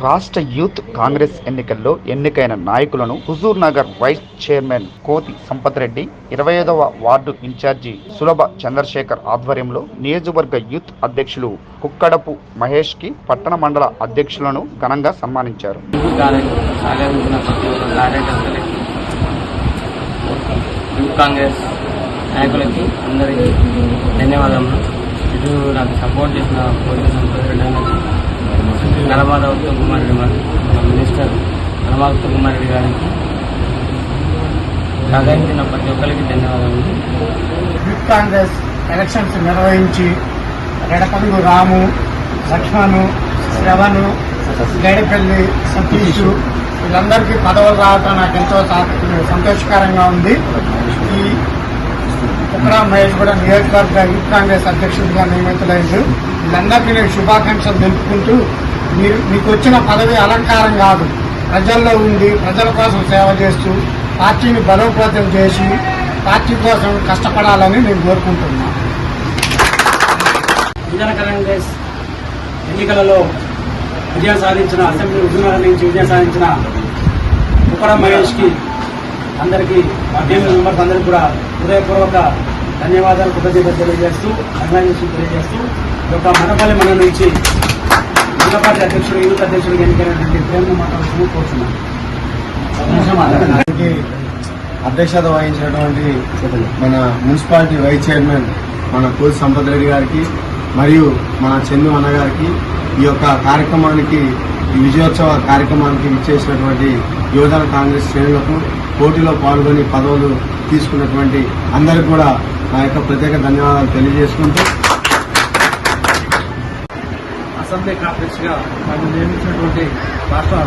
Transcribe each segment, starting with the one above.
రాష్ట్ర యూత్ కాంగ్రెస్ ఎన్నికల్లో ఎన్నికైన నాయకులను హుజూర్ నగర్ వైస్ చైర్మన్ కోతి సంపత్ రెడ్డి, 25వ వార్డు ఇన్ఛార్జి సులభ చంద్రశేఖర్ ఆధ్వర్యంలో నియోజకవర్గ యూత్ అధ్యక్షులు కుక్కడపు మహేష్ కి పట్టణ మండల అధ్యక్షులను ఘనంగా సన్మానించారు. కాంగ్రెస్ నాయకులకి అందరికీ ధన్యవాదాలు. ఇది నాకు సపోర్ట్ చేసిన కోటి సంపత్ రెడ్డి నలమాద ఉత్తమ్ కుమార్ రెడ్డి మన మినిస్టర్ నలమాద ఉత్తమ్ కుమార్ రెడ్డి గారికి సహకరించిన ప్రతి ఒక్కరికి ధన్యవాదాలు. యూత్ కాంగ్రెస్ ఎలక్షన్స్ నిర్వహించి రెడపల్లి రాము, లక్ష్మణు, శ్రవణు, గైడపల్లి సతీష్ వీళ్ళందరికీ పదవులు రావడం నాకు ఎంతో సంతోషకరంగా ఉంది. ఈ కుక్కడా మహేష్ కూడా నియోజకవర్గ యూత్ కాంగ్రెస్ అధ్యక్షుడిగా నియమితులైంది. వీళ్ళందరికీ నేను శుభాకాంక్షలు తెలుపుకుంటూ, మీకు వచ్చిన పదవి అలంకారం కాదు, ప్రజల్లో ఉండి ప్రజల కోసం సేవ చేస్తూ పార్టీని బలోపేతం చేసి పార్టీ కోసం కష్టపడాలని నేను కోరుకుంటున్నాను. యువజన కాంగ్రెస్ ఎన్నికలలో విజయం సాధించిన అసెంబ్లీ హుజూర్నగర్ నుంచి విజయం సాధించిన కుక్కడా మహేష్కి అందరికీ మా టీం మెంబర్స్ అందరికీ కూడా హృదయపూర్వక ధన్యవాదాలు, కృతజ్ఞతలు తెలియజేస్తూ అభినందనలు తెలియజేస్తూ ఈ యొక్క మనపల్లి మన నుంచి జిల్లా పార్టీ అధ్యక్షుడు యూత్ అధ్యక్షుడికి ఎన్నికైనటువంటి ప్రేమ మాట్లాడుతూ కోరుతున్నాను. అధ్యక్షత వహించినటువంటి మన మున్సిపాలిటీ వైస్ చైర్మన్ మన కోతి సంపత్ రెడ్డి గారికి మరియు మన చందు అన్న గారికి ఈ యొక్క కార్యక్రమానికి, ఈ విజయోత్సవ కార్యక్రమానికి ఇచ్చేసినటువంటి యువజన కాంగ్రెస్ శ్రేణులకు, పోటీలో పాల్గొని పదవులు తీసుకున్నటువంటి అందరికీ కూడా నా యొక్క ప్రత్యేక ధన్యవాదాలు తెలియజేసుకుంటూ, అసెంబ్లీ కాంగ్రెస్ గా మనం నియమించినటువంటి రాష్ట్ర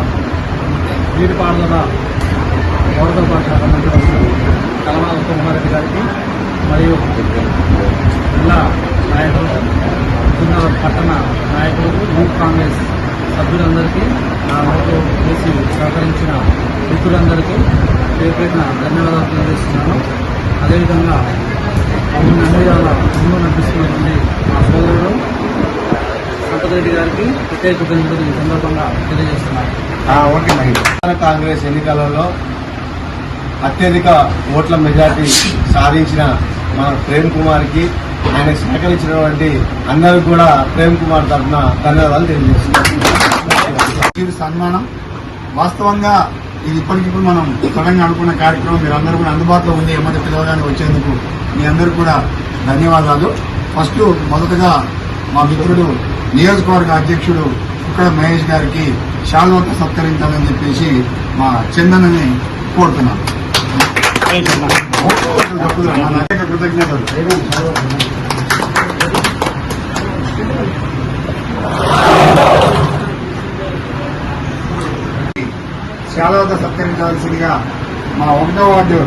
నీటిపారుదల పౌరసరఫరా శాఖ మంత్రి నలమాద ఉత్తమ్ కుమార్ రెడ్డి గారికి మరియు జిల్లా నాయకులు, హుజూర్నగర్ పట్టణ నాయకులు, యూత్ కాంగ్రెస్ సభ్యులందరికీ నా ఓటు వేసి సహకరించిన మిత్రులందరికీ పేరున ధన్యవాదాలు తెలియజేస్తున్నాను. అదేవిధంగా అన్ని విధాల ముందు నడిపిస్తున్నటువంటి మా సోదరుడు సంపత్ రెడ్డి గారికి ప్రత్యేక కృతజ్ఞతలు ఈ సందర్భంగా తెలియజేస్తున్నాను. కాంగ్రెస్ ఎన్నికలలో అత్యధిక ఓట్ల మెజార్టీ సాధించిన మన ప్రేమ్ కుమార్కి, ఆయన సహకరించినటువంటి అందరికీ కూడా ప్రేమ్ కుమార్ తరఫున ధన్యవాదాలు తెలియజేస్తున్నాం. సన్మానం వాస్తవంగా ఇది ఇప్పటికిప్పుడు మనం సడన్గా అనుకున్న కార్యక్రమం. మీరు అందరూ కూడా అందుబాటులో ఉంది ఏమంటే పిలవగానే వచ్చేందుకు మీ అందరూ కూడా ధన్యవాదాలు. ఫస్ట్ మొదటగా మా మిత్రుడు నియోజకవర్గ అధ్యక్షుడు కుక్కడా మహేష్ గారికి శాల్వాతో సత్కరించాలని చెప్పేసి మా చందనని కోరుతున్నాను. కృతజ్ఞతలు. శాల్వాతో సత్కరించాల్సిందిగా మా 1వ వార్డు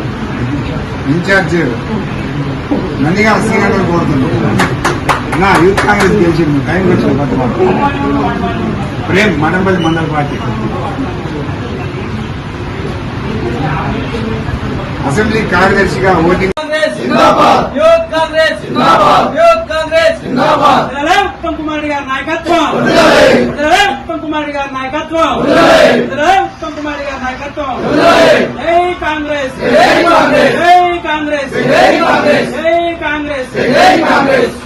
ఇన్ఛార్జ్ నందిగాల శ్రీగారు కోరుతున్నాం. నా యూత్ కాంగ్రెస్ గెలిచింది, టైం వచ్చింది. ప్రేమ్ మడంపల్లి మండల పార్టీ అసెంబ్లీ కార్యదర్శిగా ఓటింగ్. ఉత్తమ్ కుమార్ రెడ్డి గారి నాయకత్వం, ఉత్తమ్ కుమార్ రెడ్డి గారి నాయకత్వం, ఉత్తమ్ కుమార్ రెడ్డి గారి నాయకత్వం. జై కాంగ్రెస్, జై కాంగ్రెస్, జై కాంగ్రెస్, జై కాంగ్రెస్, జై కాంగ్రెస్.